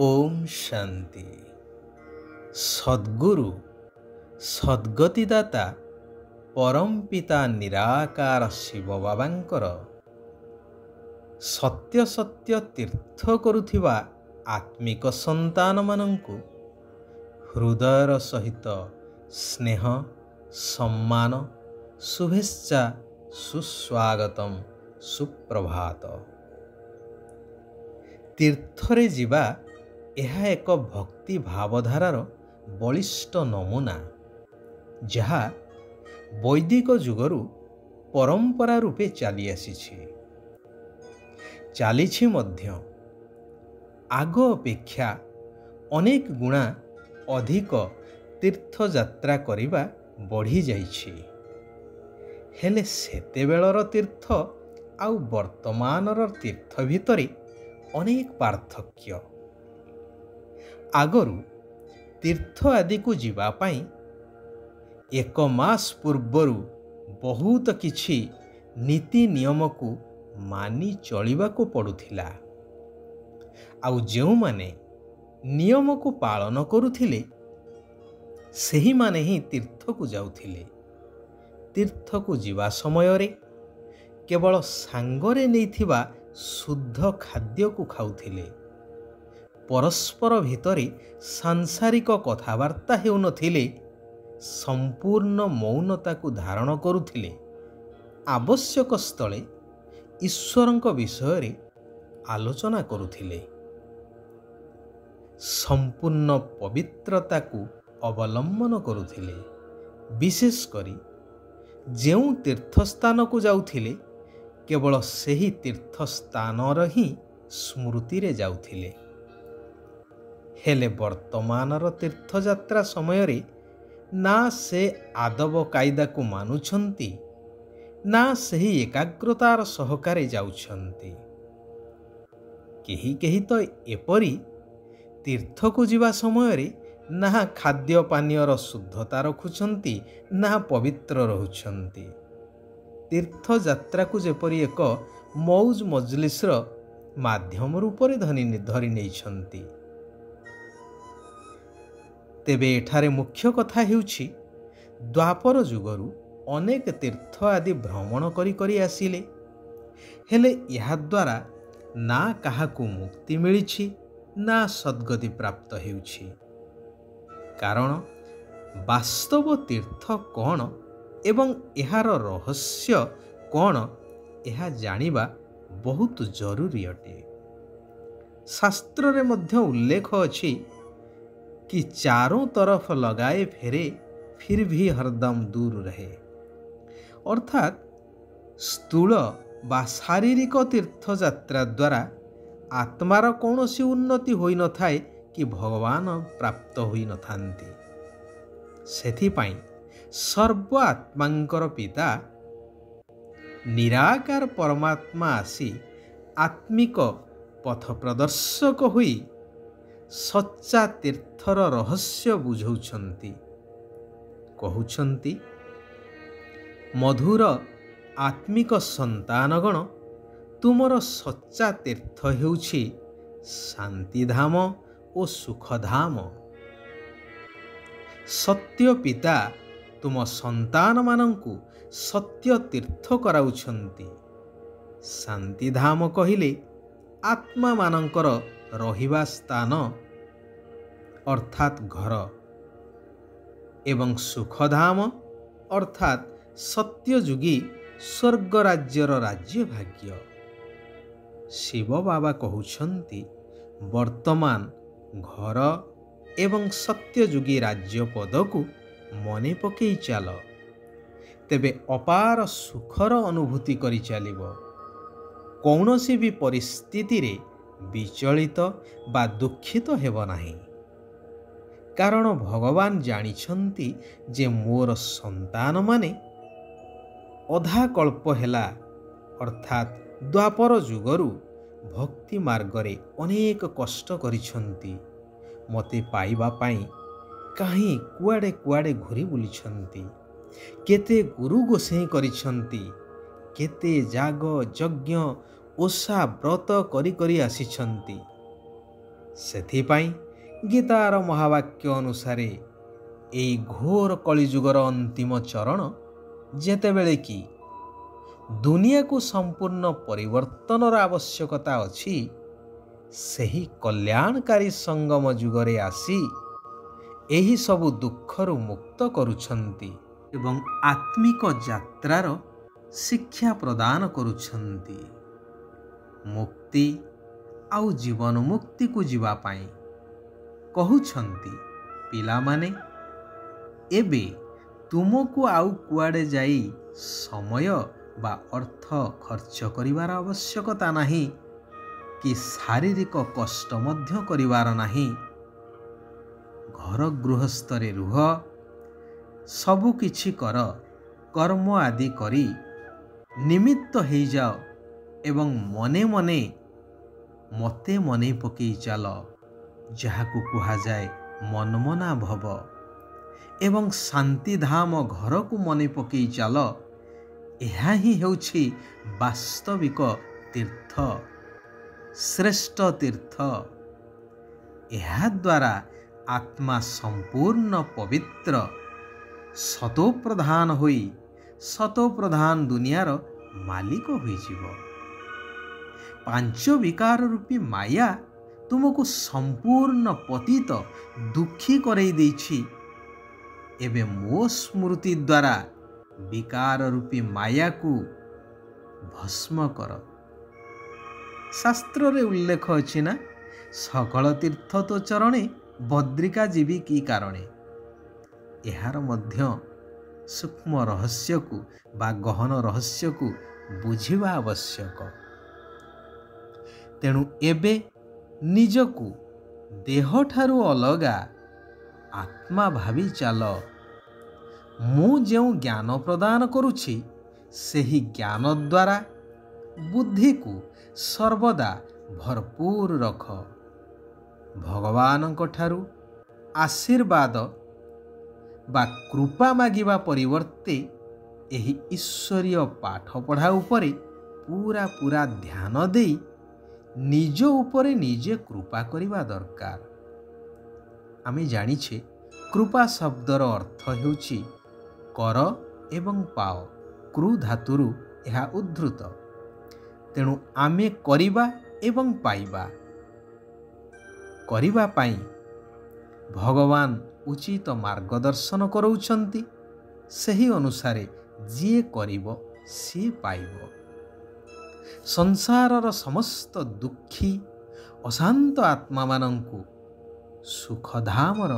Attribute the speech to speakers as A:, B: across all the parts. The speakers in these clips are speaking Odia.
A: ओम शांति। सद्गुरु सद्गतिदाता परम पिता निराकार शिव बाबांकर सत्य सत्य तीर्थ करुथिबा आत्मिक संतान मानंकु हृदयर सहित स्नेह सम्मान शुभेच्छा सुस्वागतम सुप्रभात। तीर्थरे जीवा यह एक भक्ति भावधारार बलिष्ठ नमूना जहा वैदिक जुगरु परंपरा रूपे चली आसीछि चालीछि मध्य। आग अपेक्षा अनेक गुणा अधिक तीर्थ यात्रा करिबा बढ़ी जाइछि। हेले सेतेबेलर तीर्थ आउ वर्तमानर तीर्थ भितरे अनेक पार्थक्य। आगरु तीर्थ आदि को जीवा पाई एक मास पूर्वरु बहुत किछि नीति नियम को मानी चलिबा को पड़ुथिला। आउ जेउ माने नियम को पालन करुथिले सेही माने ही तीर्थ को जाउथिले। तीर्थ को जीवा समय रे केवल सांगरे नैथिबा शुद्ध खाद्य को खाउथिले। परस्पर भितरे सांसारिक कथावार्ता हेउ नथिले। संपूर्ण मौनता को धारण करुथिले। आवश्यक स्थले ईश्वरंक विषय रे आलोचना करुथिले। संपूर्ण पवित्रता को अवलंबन करुथिले। विशेष करी जेउ तीर्थस्थान को जाउथिले केवल सही तीर्थस्थानर ही स्मृति रे जाउथिले। हेले वर्तमानर तीर्थयात्रा समय रे ना से आदब कायदा को मानुछंती ना सही एकाग्रतार सहकारे जाउछंती। केही केही तो एपरी तीर्थ को जीवा समय रे ना खाद्य पानीयर शुद्धता रखुछंती ना पवित्र रहुछंती। तीर्थ यात्रा को जेपरी एक मौज मजलिसर माध्यम रूपरे धरी नैछंती। तेबे एठारे मुख्य कथा हेउछि द्वापर जुगरु अनेक तीर्थ आदि भ्रमण करी करी आसिले। हेले या द्वारा ना काहाकु मुक्ति मिलिछि ना सद्गति प्राप्त हेउछि। कारण वास्तव तीर्थ कौन एवं एहार रहस्य कौन यह जानिबा बहुत जरूरी अटे। शास्त्र रे मध्य उल्लेख अछि कि चारों तरफ लगाए फेरे फिर भी हरदम दूर रहे। अर्थात स्थूल बा शारीरिक तीर्थ यात्रा द्वारा आत्मार कौनसी उन्नति होई न थाए कि भगवान प्राप्त होई न थांती। सेथिपाई सर्व आत्मांकर पिता निराकार परमात्मा आसी आत्मिक पथ प्रदर्शक हुई सच्चा तीर्थर रहस्य बुझौछंती। कहउछंती मधुर आत्मिक संतानगण तुमर सच्चा तीर्थ हेउछि शांतिधाम ओ सुखधाम। सत्य पिता तुम संतान मानंकु सत्य तीर्थ कराउछंती। शांतिधाम कहिले आत्मा मानंकर रहिबा स्थान अर्थात घर एवं सुखधाम अर्थात सत्ययुगी स्वर्ग राज्यर राज्य भाग्य। शिव बाबा कहउछंती वर्तमान घर एवं सत्ययुगी राज्य पद को मने पकई चाल तेबे अपार सुखर अनुभूति करी चालिबो। कौनसी भी परिस्थिति रे विचलित बा दुखित हेब नाही। कारण भगवान जानिछंती जे मोर संतान माने अधा कल्प हेला अर्थात द्वापर जुगरु भक्ति मार्गरे अनेक कष्ट करिछंती। मते पाइबा पाई काहीं कुआडे कुआडे घुरी बुलिछंती। केते गुरु गोसेई करिछंती। केते जाग यज्ञ ओषा व्रत करी करी आसिछंती ସେଥିପାଇଁ ଗୀତାର ମହାବାକ୍ୟ ଅନୁସାରେ ଏହି ଘୋର କଳିଯୁଗର ଅନ୍ତିମ ଚରଣ ଯେତେବେଳେ କି ଦୁନିଆକୁ ସମ୍ପୂର୍ଣ୍ଣ ପରିବର୍ତ୍ତନର ଆବଶ୍ୟକତା ଅଛି, ସେହି କଲ୍ୟାଣକାରୀ ସଙ୍ଗମ ଯୁଗରେ ଆସି ଏହି ସବୁ ଦୁଃଖରୁ ମୁକ୍ତ କରୁଛନ୍ତି ଏବଂ ଆତ୍ମିକ ଯାତ୍ରାର ଶିକ୍ଷା ପ୍ରଦାନ କରୁଛନ୍ତି। ମୁକ୍ତି ଆଉ ଜୀବନ ମୁକ୍ତିକୁ ଯିବା ପାଇଁ କହୁଛନ୍ତି, ପିଲାମାନେ ଏବେ ତୁମକୁ ଆଉ କୁଆଡ଼େ ଯାଇ ସମୟ ବା ଅର୍ଥ ଖର୍ଚ୍ଚ କରିବାର ଆବଶ୍ୟକତା ନାହିଁ କି ଶାରୀରିକ କଷ୍ଟ ମଧ୍ୟ କରିବାର ନାହିଁ। ଘର ଗୃହସ୍ଥରେ ରୁହ, ସବୁ କିଛି କର, କର୍ମ ଆଦି କରି ନିମିତ୍ତ ହେଇଯାଅ ଏବଂ ମନେ ମନେ ମୋତେ ମନେ ପକେଇ ଚାଲ, ଯାହାକୁ କୁହାଯାଏ ମନ୍ମନା ଭବ, ଏବଂ ଶାନ୍ତିଧାମ ଘରକୁ ମନେ ପକେଇ ଚାଲ। ଏହା ହିଁ ହେଉଛି ବାସ୍ତବିକ ତୀର୍ଥ, ଶ୍ରେଷ୍ଠ ତୀର୍ଥ। ଏହାଦ୍ୱାରା ଆତ୍ମା ସମ୍ପୂର୍ଣ୍ଣ ପବିତ୍ର, ସତୋପ୍ରଧାନ ହୋଇ ସତୋପ୍ରଧାନ ଦୁନିଆର ମାଲିକ ହୋଇଯିବ। ପାଞ୍ଚ ବିକାର ରୂପୀ ମାୟା ତୁମକୁ ସମ୍ପୂର୍ଣ୍ଣ ପତିତ ଦୁଃଖୀ କରେଇ ଦେଇଛି। ଏବେ ମୋ ସ୍ମୃତି ଦ୍ୱାରା ବିକାର ରୂପୀ ମାୟାକୁ ଭସ୍ମ କର। ଶାସ୍ତ୍ରରେ ଉଲ୍ଲେଖ ଅଛି ନା, ସକଳ ତୀର୍ଥ ତୋ ଚରଣେ, ବଦ୍ରିକା ଯିବି କି କାରଣେ। ଏହାର ମଧ୍ୟ ସୂକ୍ଷ୍ମ ରହସ୍ୟକୁ ବା ଗହନ ରହସ୍ୟକୁ ବୁଝିବା ଆବଶ୍ୟକ। ତେଣୁ ଏବେ ନିଜକୁ ଦେହଠାରୁ ଅଲଗା ଆତ୍ମା ଭାବି ଚାଲ। ମୁଁ ଯେଉଁ ଜ୍ଞାନ ପ୍ରଦାନ କରୁଛି, ସେହି ଜ୍ଞାନ ଦ୍ୱାରା ବୁଦ୍ଧିକୁ ସର୍ବଦା ଭରପୁର ରଖ। ଭଗବାନଙ୍କ ଠାରୁ ଆଶୀର୍ବାଦ ବା କୃପା ମାଗିବା ପରିବର୍ତ୍ତେ ଏହି ଈଶ୍ୱରୀୟ ପାଠପଢ଼ା ଉପରେ ପୁରା ଧ୍ୟାନ ଦେଇ ନିଜ ଉପରେ ନିଜେ କୃପା କରିବା ଦରକାର। ଆମେ ଜାଣିଛେ କୃପା ଶବ୍ଦର ଅର୍ଥ ହେଉଛି କର ଏବଂ ପାଅ। କୃ ଧାତୁରୁ ଏହା ଉଦ୍ଧୃତ। ତେଣୁ ଆମେ କରିବା ଏବଂ ପାଇବା। କରିବା ପାଇଁ ଭଗବାନ ଉଚିତ ମାର୍ଗଦର୍ଶନ କରାଉଛନ୍ତି। ସେହି ଅନୁସାରେ ଯିଏ କରିବ ସିଏ ପାଇବ। ସଂସାରର ସମସ୍ତ ଦୁଃଖୀ ଅଶାନ୍ତ ଆତ୍ମାମାନଙ୍କୁ ସୁଖଧାମର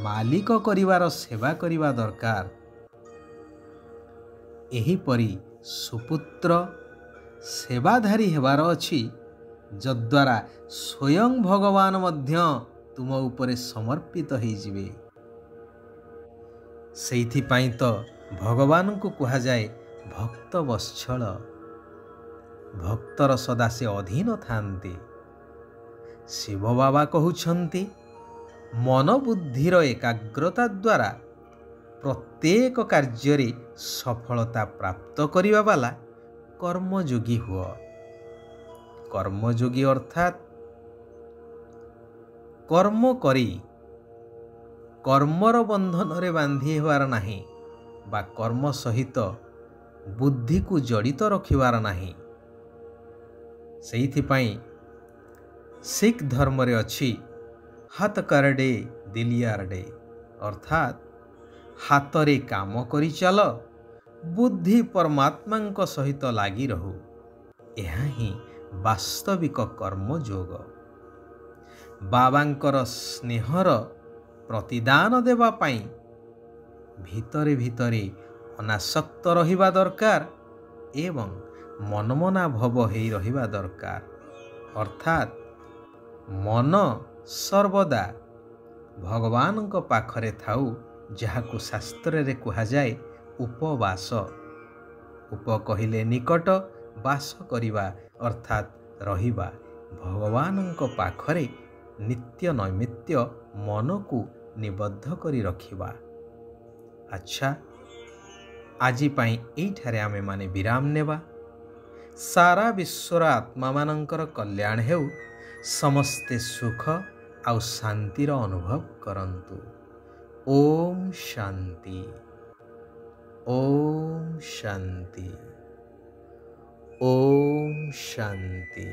A: ମାଲିକ କରିବାର ସେବା କରିବା ଦରକାର। ଏହିପରି ସୁପୁତ୍ର ସେବାଧାରୀ ହେବାର ଅଛି, ଯଦ୍ୱାରା ସ୍ୱୟଂ ଭଗବାନ ମଧ୍ୟ ତୁମ ଉପରେ ସମର୍ପିତ ହେଇଯିବେ। ସେଇଥିପାଇଁ ତ ଭଗବାନଙ୍କୁ କୁହାଯାଏ ଭକ୍ତ ବତ୍ସଳ। ଭକ୍ତର ସଦା ସେ ଅଧୀନ ଥାନ୍ତି। ଶିବ ବାବା କହୁଛନ୍ତି, ମନବୁଦ୍ଧିର ଏକାଗ୍ରତା ଦ୍ୱାରା ପ୍ରତ୍ୟେକ କାର୍ଯ୍ୟରେ ସଫଳତା ପ୍ରାପ୍ତ କରିବା ବାଲା କର୍ମଯୋଗୀ ହୁଅ। କର୍ମଯୋଗୀ ଅର୍ଥାତ୍ କର୍ମ କରି କର୍ମର ବନ୍ଧନରେ ବାନ୍ଧି ହେବାର ନାହିଁ ବା କର୍ମ ସହିତ ବୁଦ୍ଧିକୁ ଜଡ଼ିତ ରଖିବାର ନାହିଁ। ସେଇଥିପାଇଁ ଶିଖ୍ ଧର୍ମରେ ଅଛି ହାତ କରଡେ ଦିଲିଆରଡେ, ଅର୍ଥାତ୍ ହାତରେ କାମ କରି ଚାଲ, ବୁଦ୍ଧି ପରମାତ୍ମାଙ୍କ ସହିତ ଲାଗି ରହୁ। ଏହା ହିଁ ବାସ୍ତବିକ କର୍ମଯୋଗ। ବାବାଙ୍କର ସ୍ନେହର ପ୍ରତିଦାନ ଦେବା ପାଇଁ ଭିତରେ ଭିତରେ ଅନାସକ୍ତ ରହିବା ଦରକାର ଏବଂ ମନମନା ଭବ ହେଇ ରହିବା ଦରକାର। ଅର୍ଥାତ୍ ମନ ସର୍ବଦା ଭଗବାନଙ୍କ ପାଖରେ ଥାଉ, ଯାହାକୁ ଶାସ୍ତ୍ରରେ କୁହାଯାଏ ଉପବାସ। ଉପ କହିଲେ ନିକଟ, ବାସ କରିବା ଅର୍ଥାତ୍ ରହିବା। ଭଗବାନଙ୍କ ପାଖରେ ନିତ୍ୟ ନୈମିତ୍ୟ ମନକୁ ନିବଦ୍ଧ କରି ରଖିବା। ଆଚ୍ଛା, ଆଜି ପାଇଁ ଏଇଠାରେ ଆମେମାନେ ବିରାମ ନେବା। ସାରା ବିଶ୍ୱର ଆତ୍ମାମାନଙ୍କର କଲ୍ୟାଣ ହେଉ, ସମସ୍ତେ ସୁଖ ଆଉ ଶାନ୍ତିର ଅନୁଭବ କରନ୍ତୁ। ଓମ୍ ଶାନ୍ତି। ଓମ୍ ଶାନ୍ତି। ଓମ୍ ଶାନ୍ତି।